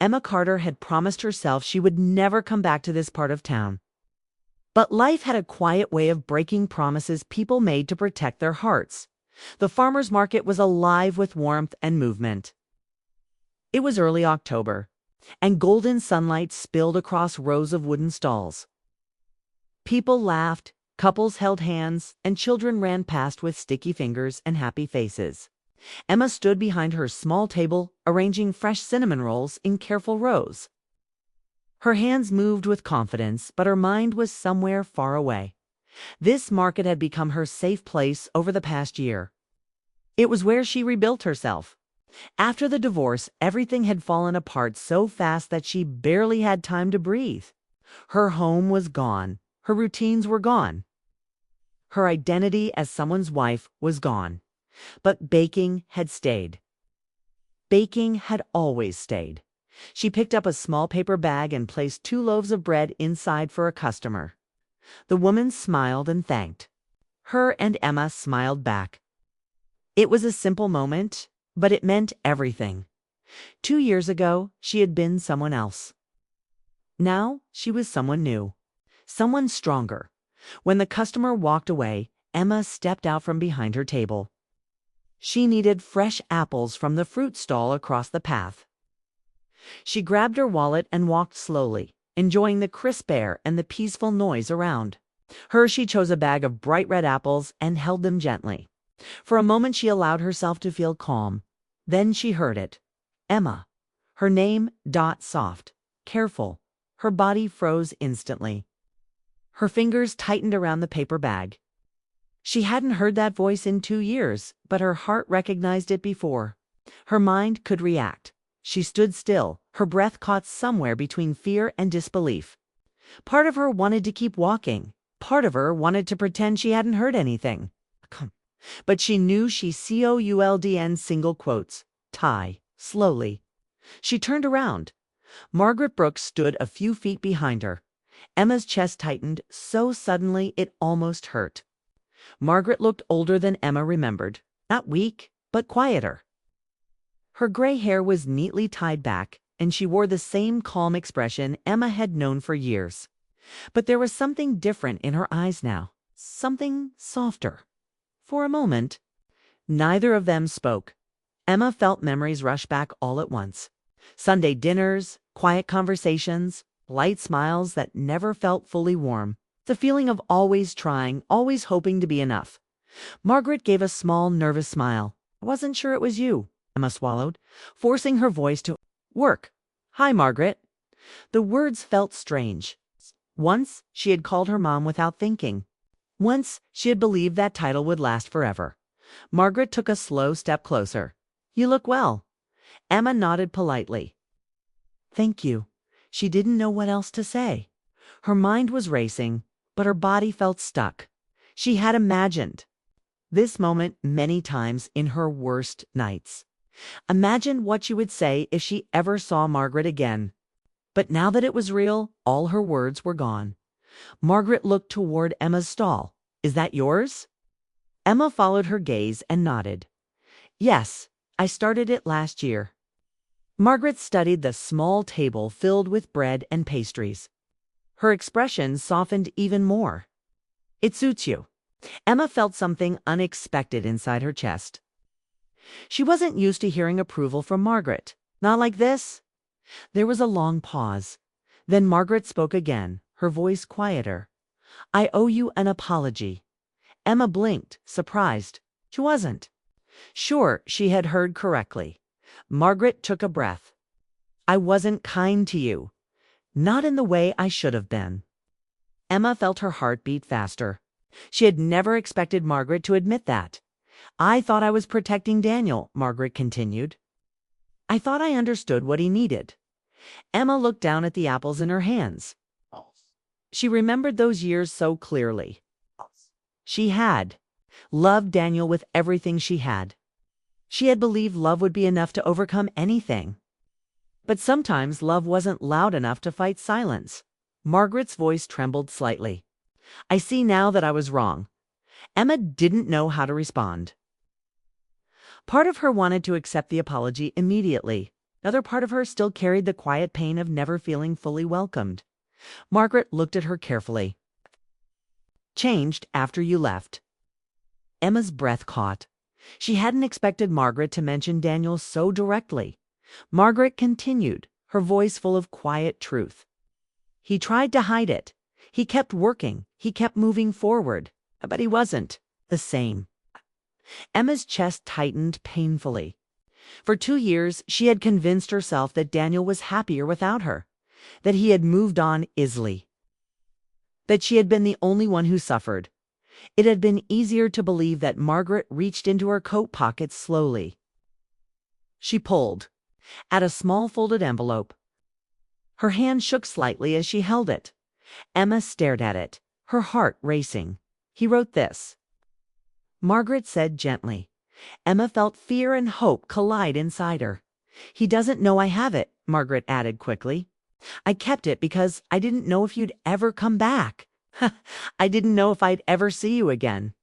Emma Carter had promised herself she would never come back to this part of town. But life had a quiet way of breaking promises people made to protect their hearts. The farmer's market was alive with warmth and movement. It was early October, and golden sunlight spilled across rows of wooden stalls. People laughed, couples held hands, and children ran past with sticky fingers and happy faces. Emma stood behind her small table, arranging fresh cinnamon rolls in careful rows. Her hands moved with confidence, but her mind was somewhere far away. This market had become her safe place over the past year. It was where she rebuilt herself. After the divorce, everything had fallen apart so fast that she barely had time to breathe. Her home was gone. Her routines were gone. Her identity as someone's wife was gone. But baking had stayed. Baking had always stayed. She picked up a small paper bag and placed 2 loaves of bread inside for a customer. The woman smiled and thanked. Her and Emma smiled back. It was a simple moment, but it meant everything. 2 years ago, she had been someone else. Now, she was someone new. Someone stronger. When the customer walked away, Emma stepped out from behind her table. She needed fresh apples from the fruit stall across the path. She grabbed her wallet and walked slowly, enjoying the crisp air and the peaceful noise around. She chose a bag of bright red apples and held them gently. For a moment she allowed herself to feel calm. Then she heard it. Emma. Her name, soft, careful. Her body froze instantly. Her fingers tightened around the paper bag. She hadn't heard that voice in 2 years, but her heart recognized it before. Her mind could react. She stood still, her breath caught somewhere between fear and disbelief. Part of her wanted to keep walking. Part of her wanted to pretend she hadn't heard anything. But she knew she could single quotes. Tie. Slowly. She turned around. Margaret Brooks stood a few feet behind her. Emma's chest tightened so suddenly it almost hurt. Margaret looked older than Emma remembered. Not weak, but quieter. Her gray hair was neatly tied back, and she wore the same calm expression Emma had known for years. But there was something different in her eyes now. Something softer. For a moment, neither of them spoke. Emma felt memories rush back all at once. Sunday dinners, quiet conversations, light smiles that never felt fully warm. The feeling of always trying, always hoping to be enough. Margaret gave a small, nervous smile. I wasn't sure it was you, Emma swallowed, forcing her voice to work. Hi, Margaret. The words felt strange. Once, she had called her mom without thinking. Once, she had believed that title would last forever. Margaret took a slow step closer. You look well. Emma nodded politely. Thank you. She didn't know what else to say. Her mind was racing, but her body felt stuck. She had imagined this moment many times in her worst nights. Imagined what she would say if she ever saw Margaret again. But now that it was real, all her words were gone. Margaret looked toward Emma's stall. Is that yours? Emma followed her gaze and nodded. Yes, I started it last year. Margaret studied the small table filled with bread and pastries. Her expression softened even more. It suits you. Emma felt something unexpected inside her chest. She wasn't used to hearing approval from Margaret. Not like this. There was a long pause. Then Margaret spoke again, her voice quieter. I owe you an apology. Emma blinked, surprised. She wasn't. Sure, she had heard correctly. Margaret took a breath. I wasn't kind to you. Not in the way I should have been. Emma felt her heart beat faster. She had never expected Margaret to admit that. I thought I was protecting Daniel, Margaret continued. I thought I understood what he needed. Emma looked down at the apples in her hands. She remembered those years so clearly. She had loved Daniel with everything she had. She had believed love would be enough to overcome anything. But sometimes love wasn't loud enough to fight silence. Margaret's voice trembled slightly. I see now that I was wrong. Emma didn't know how to respond. Part of her wanted to accept the apology immediately. Another part of her still carried the quiet pain of never feeling fully welcomed. Margaret looked at her carefully. Changed after you left. Emma's breath caught. She hadn't expected Margaret to mention Daniel so directly. Margaret continued, her voice full of quiet truth. He tried to hide it. He kept working. He kept moving forward. But he wasn't the same. Emma's chest tightened painfully. For 2 years, she had convinced herself that Daniel was happier without her, that he had moved on easily, that she had been the only one who suffered. It had been easier to believe that. Margaret reached into her coat pocket slowly. She pulled at a small folded envelope. Her hand shook slightly as she held it. Emma stared at it, her heart racing. He wrote this. Margaret said gently. Emma felt fear and hope collide inside her. He doesn't know I have it, Margaret added quickly. I kept it because I didn't know if you'd ever come back. I didn't know if I'd ever see you again.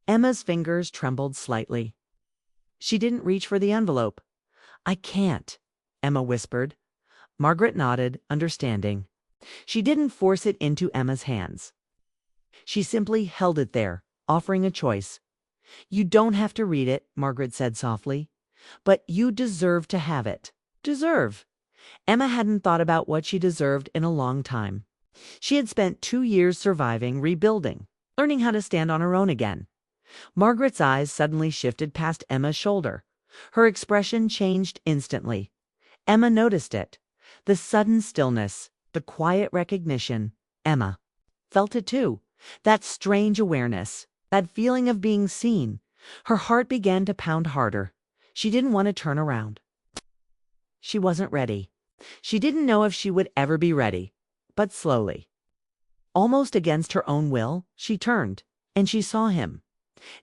Emma's fingers trembled slightly. She didn't reach for the envelope. I can't, Emma whispered. Margaret nodded, understanding. She didn't force it into Emma's hands. She simply held it there, offering a choice. You don't have to read it, Margaret said softly. But you deserve to have it. Deserve. Emma hadn't thought about what she deserved in a long time. She had spent 2 years surviving, rebuilding, learning how to stand on her own again. Margaret's eyes suddenly shifted past Emma's shoulder. Her expression changed instantly. Emma noticed it. The sudden stillness, the quiet recognition. Emma felt it too. That strange awareness, that feeling of being seen. Her heart began to pound harder. She didn't want to turn around. She wasn't ready. She didn't know if she would ever be ready. But slowly, almost against her own will, she turned, and she saw him.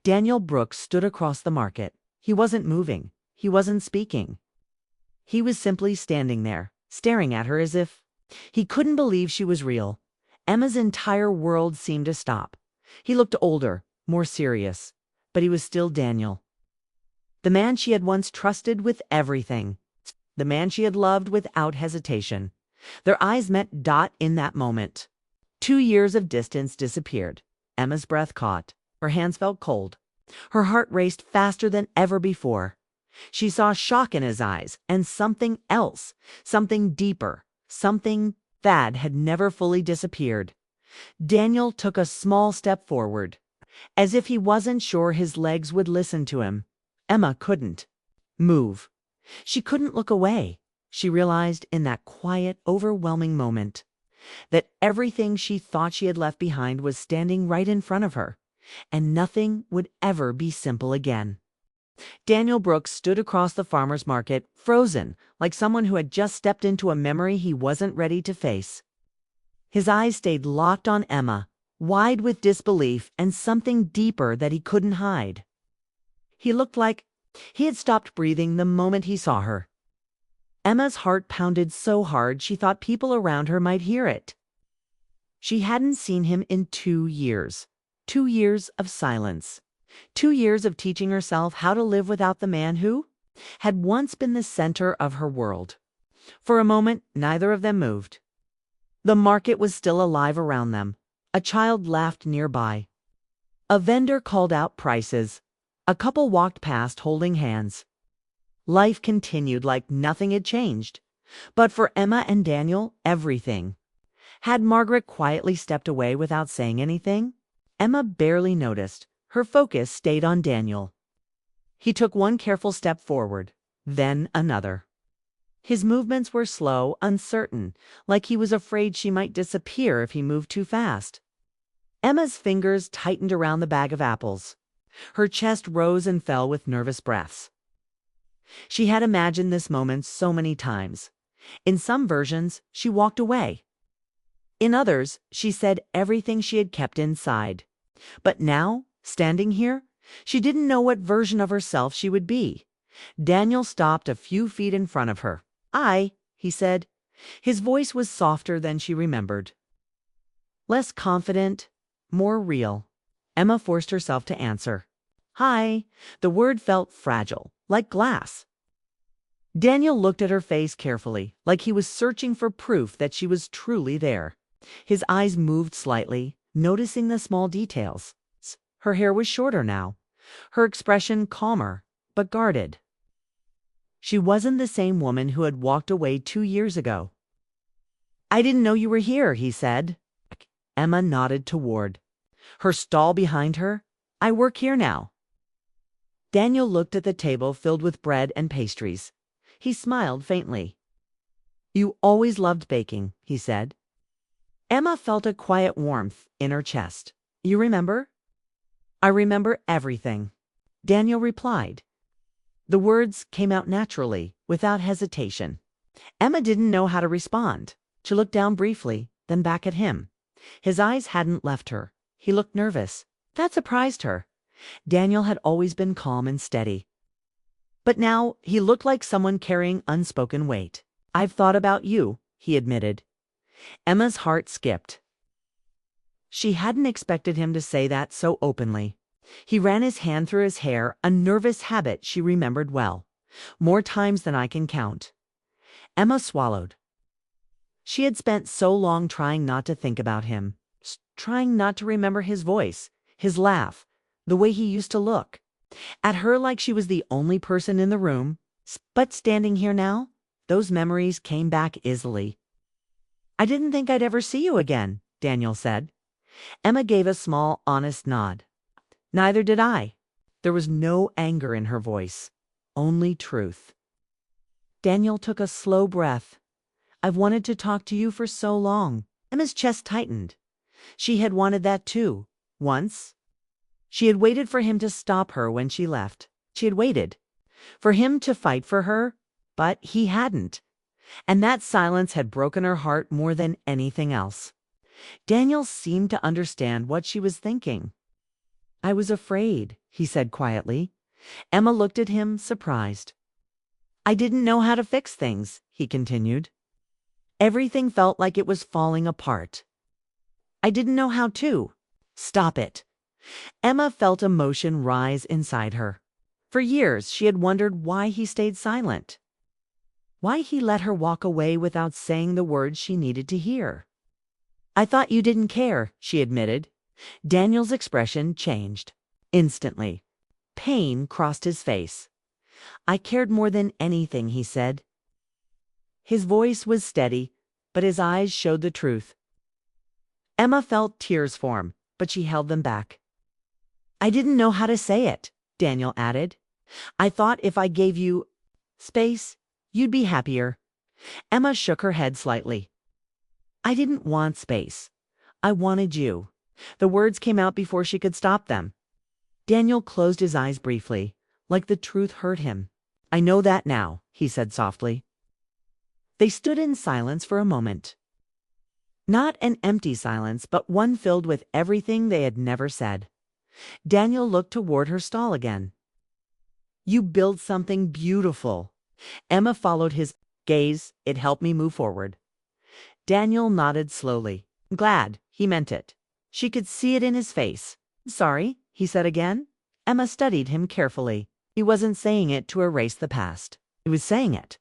Daniel Brooks stood across the market. He wasn't moving. He wasn't speaking. He was simply standing there, staring at her as if he couldn't believe she was real. Emma's entire world seemed to stop. He looked older, more serious, but he was still Daniel. The man she had once trusted with everything. The man she had loved without hesitation. Their eyes met in that moment. 2 years of distance disappeared. Emma's breath caught. Her hands felt cold. Her heart raced faster than ever before. She saw shock in his eyes and something else, something deeper, something that had never fully disappeared. Daniel took a small step forward, as if he wasn't sure his legs would listen to him. Emma couldn't move. She couldn't look away. She realized in that quiet, overwhelming moment that everything she thought she had left behind was standing right in front of her, and nothing would ever be simple again. Daniel Brooks stood across the farmer's market, frozen, like someone who had just stepped into a memory he wasn't ready to face. His eyes stayed locked on Emma, wide with disbelief and something deeper that he couldn't hide. He looked like he had stopped breathing the moment he saw her. Emma's heart pounded so hard she thought people around her might hear it. She hadn't seen him in 2 years. 2 years of silence. 2 years of teaching herself how to live without the man who had once been the center of her world. For a moment, neither of them moved. The market was still alive around them. A child laughed nearby. A vendor called out prices. A couple walked past holding hands. Life continued like nothing had changed. But for Emma and Daniel, everything. Had Margaret quietly stepped away without saying anything? Emma barely noticed. Her focus stayed on Daniel. He took one careful step forward, then another. His movements were slow, uncertain, like he was afraid she might disappear if he moved too fast. Emma's fingers tightened around the bag of apples. Her chest rose and fell with nervous breaths. She had imagined this moment so many times. In some versions, she walked away. In others, she said everything she had kept inside. But now, standing here, she didn't know what version of herself she would be. Daniel stopped a few feet in front of her. He said. His voice was softer than she remembered. Less confident, more real. Emma forced herself to answer. Hi. The word felt fragile, like glass. Daniel looked at her face carefully, like he was searching for proof that she was truly there. His eyes moved slightly, noticing the small details. Her hair was shorter now, her expression calmer, but guarded. She wasn't the same woman who had walked away 2 years ago. "I didn't know you were here," he said. Emma nodded toward her stall behind her. "I work here now." Daniel looked at the table filled with bread and pastries. He smiled faintly. "You always loved baking," he said. Emma felt a quiet warmth in her chest. "You remember?" "I remember everything," Daniel replied. The words came out naturally, without hesitation. Emma didn't know how to respond. She looked down briefly, then back at him. His eyes hadn't left her. He looked nervous. That surprised her. Daniel had always been calm and steady. But now he looked like someone carrying unspoken weight. "I've thought about you," he admitted. Emma's heart skipped. She hadn't expected him to say that so openly. He ran his hand through his hair, a nervous habit she remembered well. "More times than I can count." Emma swallowed. She had spent so long trying not to think about him, trying not to remember his voice, his laugh, the way he used to look at her like she was the only person in the room. But standing here now, those memories came back easily. "I didn't think I'd ever see you again," Daniel said. Emma gave a small, honest nod. "Neither did I." There was no anger in her voice, only truth. Daniel took a slow breath. "I've wanted to talk to you for so long." Emma's chest tightened. She had wanted that too, once. She had waited for him to stop her when she left. She had waited for him to fight for her, but he hadn't. And that silence had broken her heart more than anything else. Daniel seemed to understand what she was thinking. "I was afraid," he said quietly. Emma looked at him, surprised. "I didn't know how to fix things," he continued. "Everything felt like it was falling apart. I didn't know how to." "Stop it." Emma felt emotion rise inside her. For years she had wondered why he stayed silent. Why he let her walk away without saying the words she needed to hear. "I thought you didn't care," she admitted. Daniel's expression changed. Instantly. Pain crossed his face. "I cared more than anything," he said. His voice was steady, but his eyes showed the truth. Emma felt tears form, but she held them back. "I didn't know how to say it," Daniel added. "I thought if I gave you space, you'd be happier." Emma shook her head slightly. "I didn't want space. I wanted you." The words came out before she could stop them. Daniel closed his eyes briefly, like the truth hurt him. "I know that now," he said softly. They stood in silence for a moment. Not an empty silence, but one filled with everything they had never said. Daniel looked toward her stall again. "You built something beautiful." Emma followed his gaze. "It helped me move forward." Daniel nodded slowly. Glad he meant it. She could see it in his face. "Sorry," he said again. Emma studied him carefully. He wasn't saying it to erase the past. He was saying it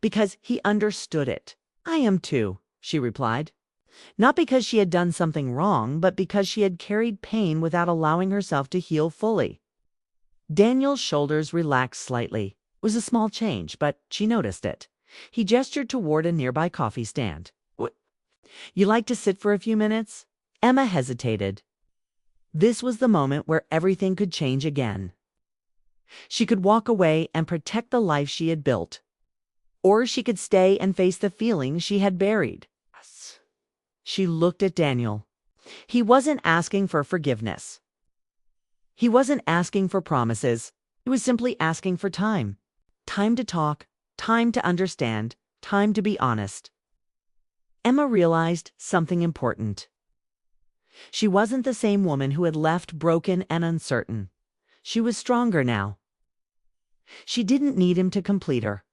because he understood it. "I am too," she replied. Not because she had done something wrong, but because she had carried pain without allowing herself to heal fully. Daniel's shoulders relaxed slightly. It was a small change, but she noticed it. He gestured toward a nearby coffee stand. "You like to sit for a few minutes?" Emma hesitated. This was the moment where everything could change again. She could walk away and protect the life she had built. Or she could stay and face the feelings she had buried. She looked at Daniel. He wasn't asking for forgiveness. He wasn't asking for promises. He was simply asking for time. Time to talk, time to understand, time to be honest. Emma realized something important. She wasn't the same woman who had left broken and uncertain. She was stronger now. She didn't need him to complete her.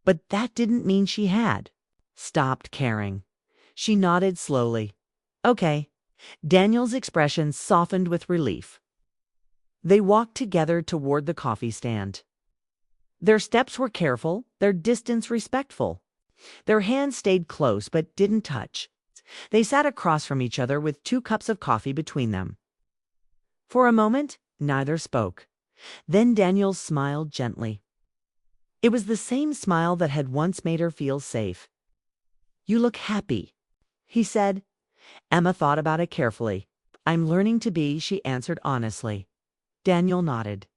But that didn't mean she had stopped caring. She nodded slowly. "Okay." Daniel's expression softened with relief. They walked together toward the coffee stand. Their steps were careful, their distance respectful. Their hands stayed close but didn't touch. They sat across from each other with 2 cups of coffee between them. For a moment, neither spoke. Then Daniel smiled gently. It was the same smile that had once made her feel safe. "You look happy," he said. Emma thought about it carefully. "I'm learning to be," she answered honestly. Daniel nodded.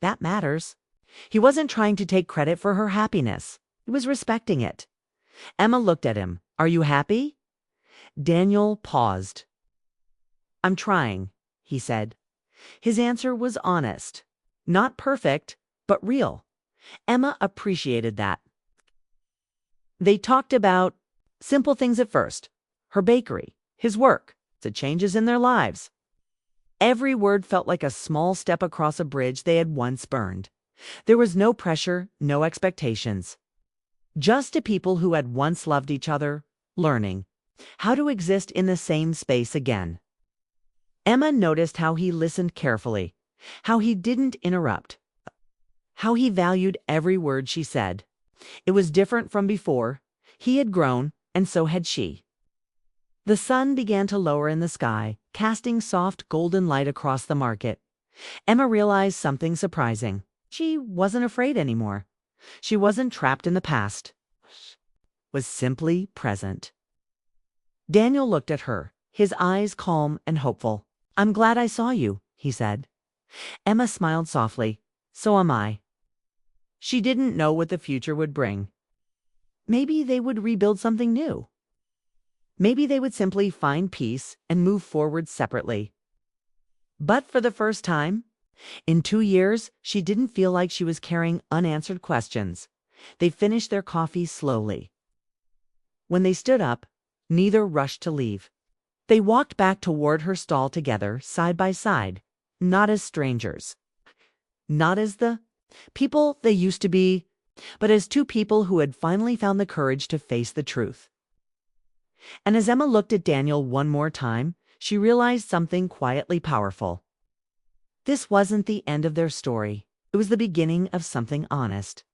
That matters. He wasn't trying to take credit for her happiness. He was respecting it. Emma looked at him. "Are you happy?" Daniel paused. "I'm trying," he said. His answer was honest. Not perfect, but real. Emma appreciated that. They talked about simple things at first. Her bakery, his work, the changes in their lives. Every word felt like a small step across a bridge they had once burned. There was no pressure, no expectations. Just two people who had once loved each other, learning how to exist in the same space again. Emma noticed how he listened carefully, how he didn't interrupt, how he valued every word she said. It was different from before. He had grown, and so had she. The sun began to lower in the sky, casting soft golden light across the market. Emma realized something surprising. She wasn't afraid anymore. She wasn't trapped in the past. Was simply present. Daniel looked at her, his eyes calm and hopeful. "I'm glad I saw you," he said. Emma smiled softly. "So am I." She didn't know what the future would bring. Maybe they would rebuild something new. Maybe they would simply find peace and move forward separately. But for the first time, in 2 years, she didn't feel like she was carrying unanswered questions. They finished their coffee slowly. When they stood up, neither rushed to leave. They walked back toward her stall together, side by side, not as strangers, not as the people they used to be, but as two people who had finally found the courage to face the truth. And as Emma looked at Daniel one more time, she realized something quietly powerful. This wasn't the end of their story. It was the beginning of something honest.